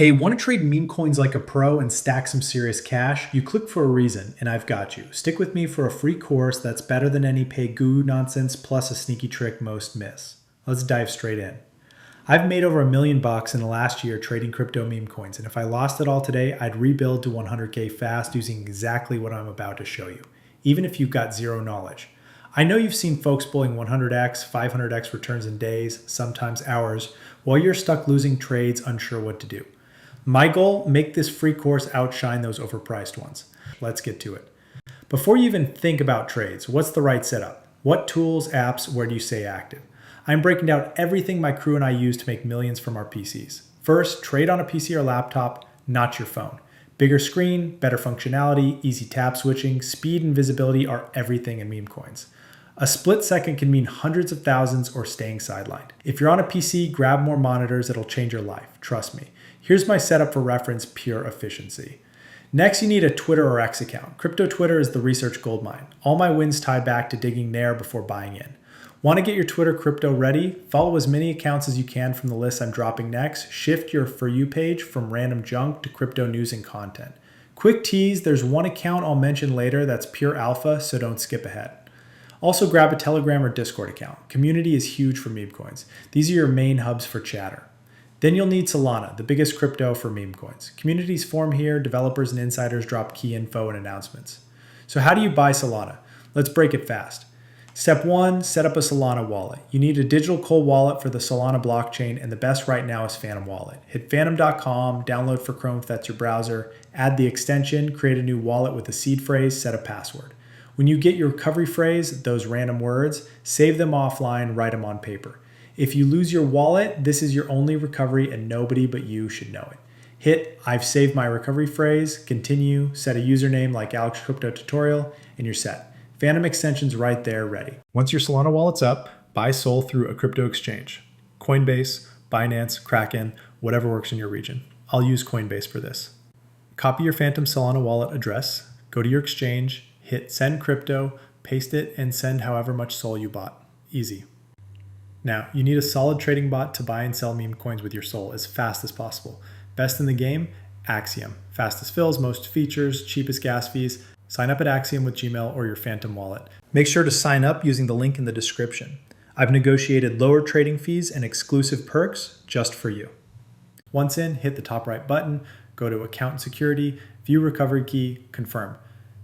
Hey, want to trade meme coins like a pro and stack some serious cash? You click for a reason, and I've got you. Stick with me for a free course that's better than any pay goo nonsense plus a sneaky trick most miss. Let's dive straight in. I've made over $1 million in the last year trading crypto meme coins, and if I lost it all today, I'd rebuild to 100K fast using exactly what I'm about to show you, even if you've got zero knowledge. I know you've seen folks pulling 100x, 500x returns in days, sometimes hours, while you're stuck losing trades, unsure what to do. My goal, make this free course outshine those overpriced ones. Let's get to it. Before you even think about trades, what's the right setup? What tools, apps, where do you stay active? I'm breaking down everything my crew and I use to make millions from our PCs. First, trade on a PC or laptop, not your phone. Bigger screen, better functionality, easy tab switching, speed and visibility are everything in meme coins. A split second can mean hundreds of thousands or staying sidelined. If you're on a PC, grab more monitors, it'll change your life, trust me. Here's my setup for reference, pure efficiency. Next, you need a Twitter or X account. Crypto Twitter is the research goldmine. All my wins tie back to digging there before buying in. Want to get your Twitter crypto ready? Follow as many accounts as you can from the list I'm dropping next. Shift your For You page from random junk to crypto news and content. Quick tease, there's one account I'll mention later that's pure alpha, so don't skip ahead. Also grab a Telegram or Discord account. Community is huge for meme coins. These are your main hubs for chatter. Then you'll need Solana, the biggest crypto for meme coins. Communities form here, developers and insiders drop key info and announcements. So how do you buy Solana? Let's break it fast. Step 1, set up a Solana wallet. You need a digital cold wallet for the Solana blockchain, and the best right now is Phantom Wallet. Hit phantom.com, download for Chrome if that's your browser, add the extension, create a new wallet with a seed phrase, set a password. When you get your recovery phrase, those random words, save them offline, write them on paper. If you lose your wallet, this is your only recovery and nobody but you should know it. Hit I've saved my recovery phrase, continue, set a username like Alex Crypto Tutorial, and you're set. Phantom extension's right there ready. Once your Solana wallet's up, buy Sol through a crypto exchange. Coinbase, Binance, Kraken, whatever works in your region. I'll use Coinbase for this. Copy your Phantom Solana wallet address, go to your exchange, hit send crypto, paste it, and send however much Sol you bought. Easy. Now, you need a solid trading bot to buy and sell meme coins with your Sol as fast as possible. Best in the game, Axiom. Fastest fills, most features, cheapest gas fees. Sign up at Axiom with Gmail or your Phantom wallet. Make sure to sign up using the link in the description. I've negotiated lower trading fees and exclusive perks just for you. Once in, hit the top right button, go to Account Security, view recovery key, confirm.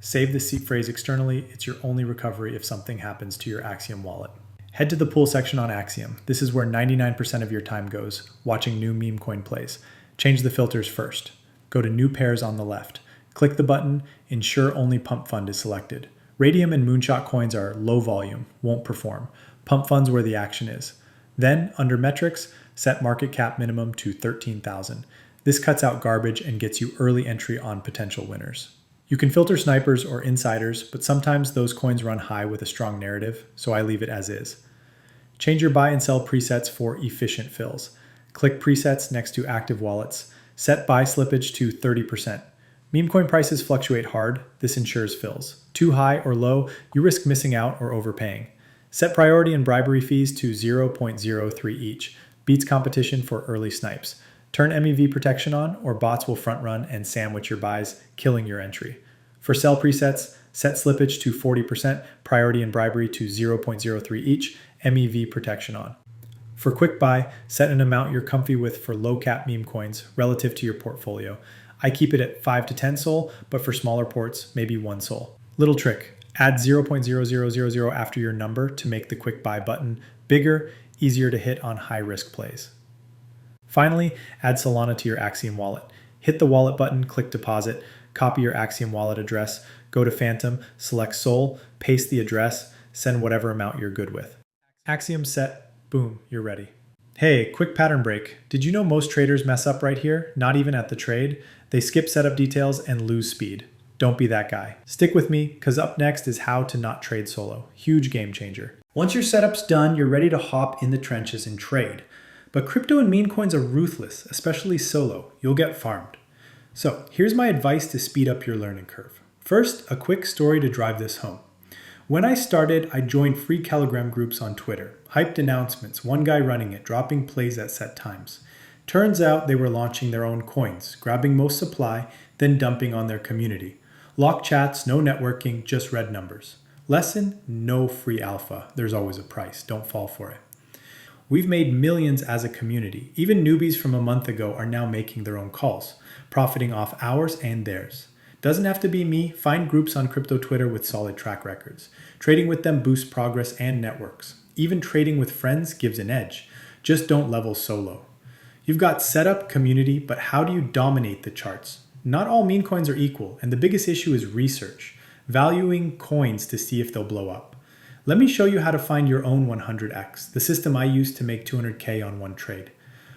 Save the seed phrase externally. It's your only recovery if something happens to your Axiom wallet. Head to the pool section on Axiom. This is where 99% of your time goes, watching new meme coin plays. Change the filters first. Go to New Pairs on the left. Click the button, ensure only pump fund is selected. Radium and Moonshot coins are low volume, won't perform. Pump fund's where the action is. Then, under metrics, set market cap minimum to 13,000. This cuts out garbage and gets you early entry on potential winners. You can filter snipers or insiders, but sometimes those coins run high with a strong narrative, so I leave it as is. Change your buy and sell presets for efficient fills. Click presets next to active wallets. Set buy slippage to 30%. Meme coin prices fluctuate hard. This ensures fills. Too high or low, you risk missing out or overpaying. Set priority and bribery fees to 0.03 each. Beats competition for early snipes. Turn MEV protection on, or bots will front run and sandwich your buys, killing your entry. For sell presets, set slippage to 40%, priority and bribery to 0.03 each, MEV protection on. For quick buy, set an amount you're comfy with for low cap meme coins relative to your portfolio. I keep it at 5 to 10 Sol, but for smaller ports, maybe 1 Sol. Little trick, add 0.0000 after your number to make the quick buy button bigger, easier to hit on high risk plays. Finally, add Solana to your Axiom wallet. Hit the wallet button, click deposit, copy your Axiom wallet address, go to Phantom, select Sol, paste the address, send whatever amount you're good with. Axiom set, boom, you're ready. Hey, quick pattern break. Did you know most traders mess up right here? Not even at the trade. They skip setup details and lose speed. Don't be that guy. Stick with me, because up next is how to not trade solo. Huge game changer. Once your setup's done, you're ready to hop in the trenches and trade. But crypto and meme coins are ruthless, especially solo. You'll get farmed. So here's my advice to speed up your learning curve. First, a quick story to drive this home. When I started, I joined free Telegram groups on Twitter. Hyped announcements, one guy running it, dropping plays at set times. Turns out they were launching their own coins, grabbing most supply, then dumping on their community. Lock chats, no networking, just red numbers. Lesson: no free alpha. There's always a price. Don't fall for it. We've made millions as a community. Even newbies from a month ago are now making their own calls, profiting off ours and theirs. Doesn't have to be me. Find groups on crypto Twitter with solid track records. Trading with them boosts progress and networks. Even trading with friends gives an edge. Just don't level solo. You've got setup, community, but how do you dominate the charts? Not all meme coins are equal, and the biggest issue is research, valuing coins to see if they'll blow up. Let me show you how to find your own 100x, the system I use to make 200K on one trade.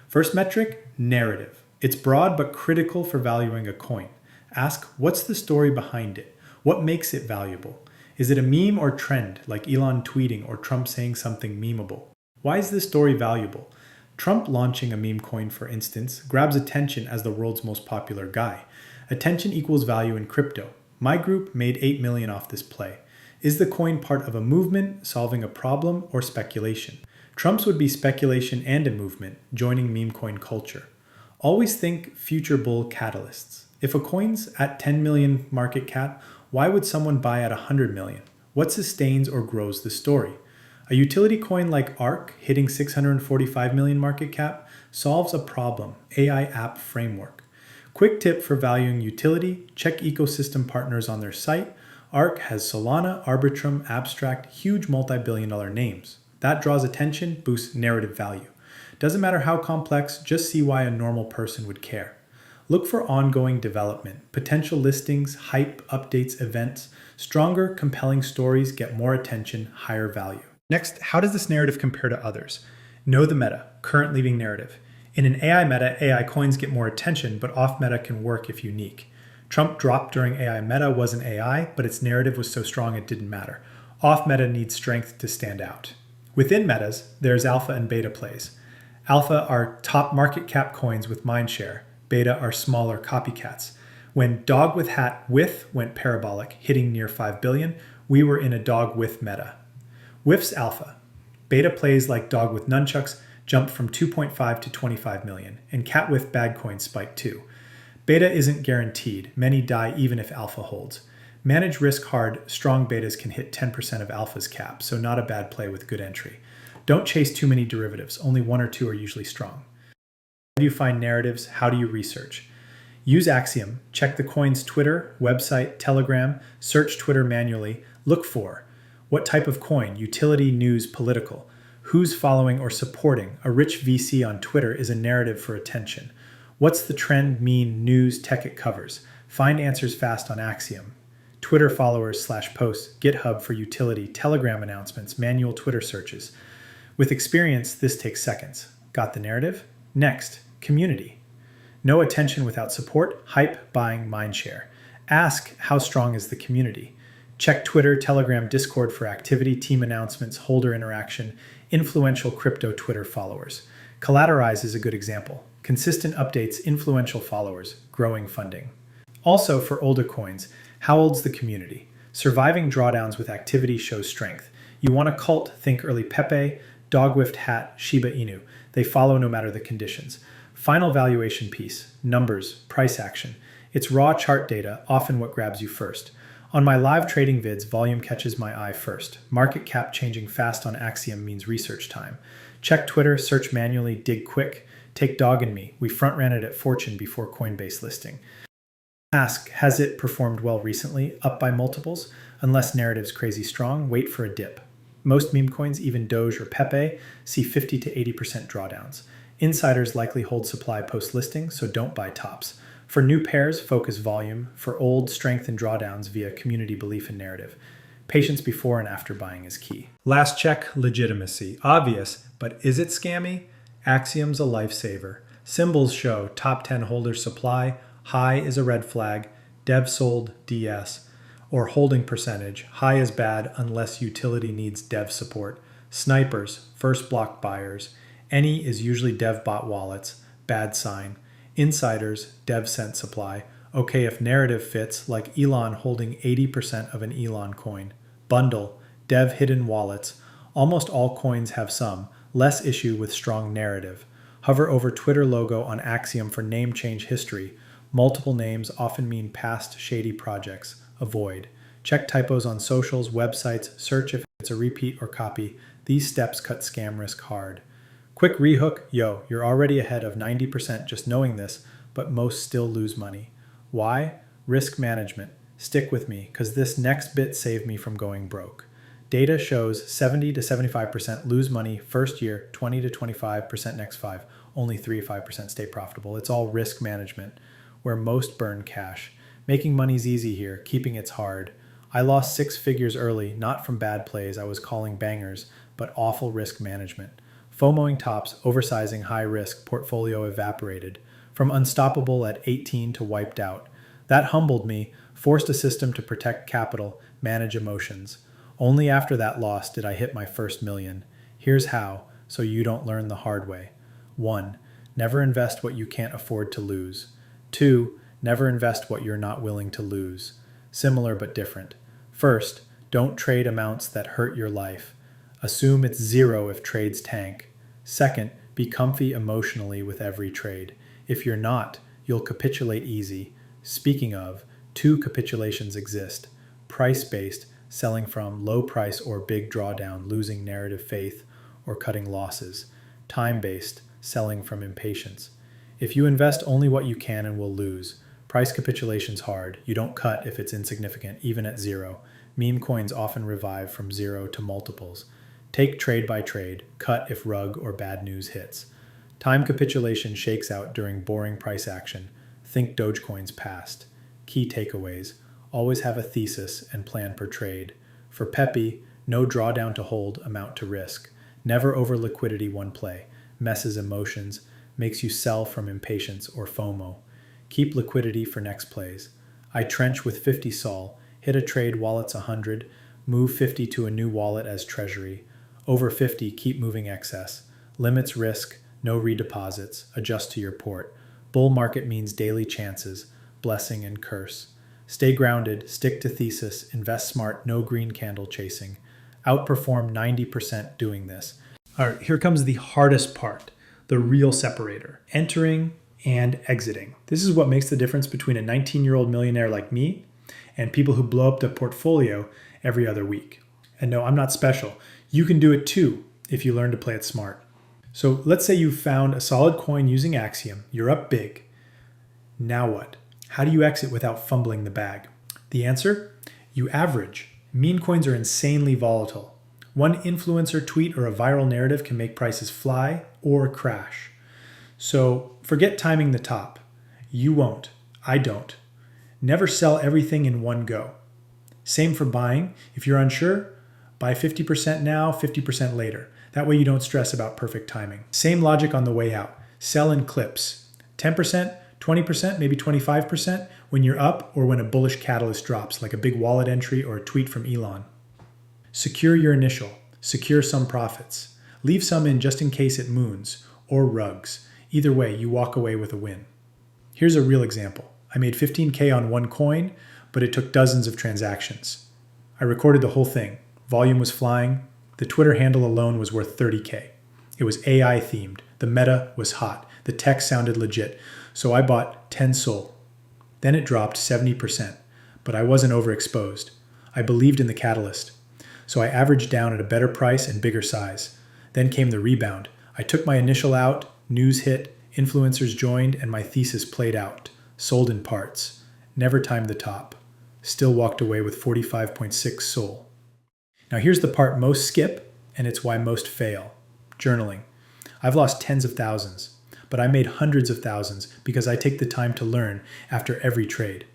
First metric, narrative. It's broad but critical for valuing a coin. Ask, what's the story behind it? What makes it valuable? Is it a meme or trend, like Elon tweeting or Trump saying something memeable? Why is this story valuable? Trump launching a meme coin, for instance, grabs attention as the world's most popular guy. Attention equals value in crypto. My group made 8 million off this play. Is the coin part of a movement, solving a problem, or speculation? Trump's would be speculation and a movement, joining meme coin culture. Always think future bull catalysts. If a coin's at 10 million market cap, why would someone buy at 100 million? What sustains or grows the story? A utility coin like ARK, hitting 645 million market cap, solves a problem, AI app framework. Quick tip for valuing utility, check ecosystem partners on their site. ARK has Solana, Arbitrum, Abstract, huge multi-billion-dollar names. That draws attention, boosts narrative value. Doesn't matter how complex, just see why a normal person would care. Look for ongoing development, potential listings, hype, updates, events. Stronger, compelling stories get more attention, higher value. Next, how does this narrative compare to others? Know the meta, current leading narrative. In an AI meta, AI coins get more attention, but off meta can work if unique. Trump dropped during AI meta wasn't AI, but its narrative was so strong it didn't matter. Off meta needs strength to stand out. Within metas, there's alpha and beta plays. Alpha are top market cap coins with mindshare. Beta are smaller copycats. When dog with hat with went parabolic, hitting near 5 billion, we were in a dog with meta. WIF's alpha. Beta plays like dog with nunchucks jumped from 2.5 to 25 million, and cat with bad coins spiked too. Beta isn't guaranteed. Many die even if alpha holds. Manage risk hard. Strong betas can hit 10% of alpha's cap, so not a bad play with good entry. Don't chase too many derivatives. Only one or two are usually strong. How do you find narratives? How do you research? Use Axiom. Check the coin's Twitter, website, Telegram. Search Twitter manually. Look for what type of coin, utility, news, political. Who's following or supporting? A rich VC on Twitter is a narrative for attention. What's the trend, mean, news, tech it covers? Find answers fast on Axiom. Twitter followers/posts, GitHub for utility, Telegram announcements, manual Twitter searches. With experience, this takes seconds. Got the narrative? Next, community. No attention without support, hype, buying, mindshare. Ask, how strong is the community? Check Twitter, Telegram, Discord for activity, team announcements, holder interaction, influential crypto Twitter followers. Collateralize is a good example. Consistent updates, influential followers, growing funding. Also for older coins, how old's the community? Surviving drawdowns with activity shows strength. You want a cult, think early Pepe, Dog Whiffed Hat, Shiba Inu. They follow no matter the conditions. Final valuation piece, numbers, price action. It's raw chart data, often what grabs you first. On my live trading vids, volume catches my eye first. Market cap changing fast on Axiom means research time. Check Twitter, search manually, dig quick. Take Dog and Me. We front ran it at Fortune before Coinbase listing. Ask, has it performed well recently, up by multiples? Unless narrative's crazy strong, wait for a dip. Most meme coins, even Doge or Pepe, see 50 to 80% drawdowns. Insiders likely hold supply post-listing, so don't buy tops. For new pairs, focus volume. For old, strengthen drawdowns via community belief and narrative. Patience before and after buying is key. Last check, legitimacy. Obvious, but is it scammy? Axiom's a lifesaver. Symbols show top 10 holder supply, high is a red flag, dev sold DS, or holding percentage, high is bad unless utility needs dev support. Snipers, first block buyers. Any is usually dev bot wallets, bad sign. Insiders, dev sent supply. Okay if narrative fits, like Elon holding 80% of an Elon coin. Bundle, dev hidden wallets. Almost all coins have some, less issue with strong narrative. Hover over Twitter logo on Axiom for name change history. Multiple names often mean past shady projects. Avoid. Check typos on socials, websites, search if it's a repeat or copy. These steps cut scam risk hard. Quick rehook, yo, you're already ahead of 90% just knowing this, but most still lose money. Why? Risk management. Stick with me, because this next bit saved me from going broke. Data shows 70 to 75% lose money first year, 20 to 25% next 5, only 3 to 5% stay profitable. It's all risk management, where most burn cash. Making money's easy here, keeping it's hard. I lost 6 figures early, not from bad plays I was calling bangers, but awful risk management. FOMOing tops, oversizing high risk, portfolio evaporated. From unstoppable at 18 to wiped out. That humbled me, forced a system to protect capital, manage emotions. Only after that loss did I hit my first million. Here's how, so you don't learn the hard way. 1. Never invest what you can't afford to lose. 2. Never invest what you're not willing to lose. Similar but different. First, don't trade amounts that hurt your life. Assume it's 0 if trades tank. Second, be comfy emotionally with every trade. If you're not, you'll capitulate easy. Speaking of, 2 capitulations exist. Price-based, selling from low price or big drawdown, losing narrative faith, or cutting losses. Time-based, selling from impatience. If you invest only what you can and will lose. Price capitulation's hard. You don't cut if it's insignificant, even at 0. Meme coins often revive from 0 to multiples. Take trade by trade, cut if rug or bad news hits. Time capitulation shakes out during boring price action. Think Dogecoin's past. Key takeaways. Always have a thesis and plan per trade. For Peppy, no drawdown to hold, amount to risk. Never over liquidity one play. Messes emotions, makes you sell from impatience or FOMO. Keep liquidity for next plays. I trench with 50 sol, hit a trade while it's 100, move 50 to a new wallet as treasury. Over 50, keep moving excess. Limits risk, no redeposits, adjust to your port. Bull market means daily chances, blessing and curse. Stay grounded, stick to thesis, invest smart, no green candle chasing. Outperform 90% doing this. All right, here comes the hardest part, the real separator, entering and exiting. This is what makes the difference between a 19-year-old millionaire like me and people who blow up their portfolio every other week. And no, I'm not special. You can do it too if you learn to play it smart. So let's say you found a solid coin using Axiom. You're up big. Now what? How do you exit without fumbling the bag? The answer? You average. Meme coins are insanely volatile. One influencer tweet or a viral narrative can make prices fly or crash. So forget timing the top. You won't. I don't. Never sell everything in one go. Same for buying. If you're unsure, buy 50% now, 50% later. That way you don't stress about perfect timing. Same logic on the way out. Sell in clips. 10%, 20%, maybe 25% when you're up or when a bullish catalyst drops, like a big wallet entry or a tweet from Elon. Secure your initial. Secure some profits. Leave some in just in case it moons or rugs. Either way, you walk away with a win. Here's a real example. I made 15K on one coin, but it took dozens of transactions. I recorded the whole thing. Volume was flying. The Twitter handle alone was worth 30K. It was AI themed. The meta was hot. The tech sounded legit. So I bought 10 SOL. Then it dropped 70%, but I wasn't overexposed. I believed in the catalyst. So I averaged down at a better price and bigger size. Then came the rebound. I took my initial out, news hit, influencers joined, and my thesis played out. Sold in parts. Never timed the top. Still walked away with 45.6 SOL. Now here's the part most skip, and it's why most fail. Journaling. I've lost tens of thousands, but I made hundreds of thousands because I take the time to learn after every trade.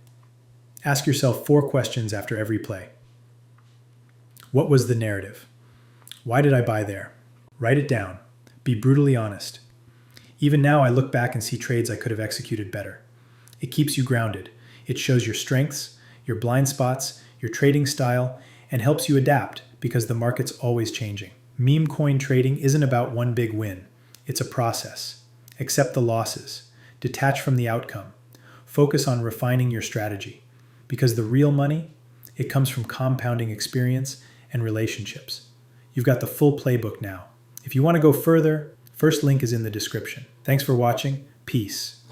Ask yourself 4 questions after every play. What was the narrative? Why did I buy there? Write it down. Be brutally honest. Even now I look back and see trades I could have executed better. It keeps you grounded. It shows your strengths, your blind spots, your trading style, and helps you adapt because the market's always changing. Meme coin trading isn't about one big win. It's a process. Accept the losses. Detach from the outcome. Focus on refining your strategy. Because the real money, it comes from compounding experience and relationships. You've got the full playbook now. If you want to go further First link is in the description. Thanks for watching. Peace.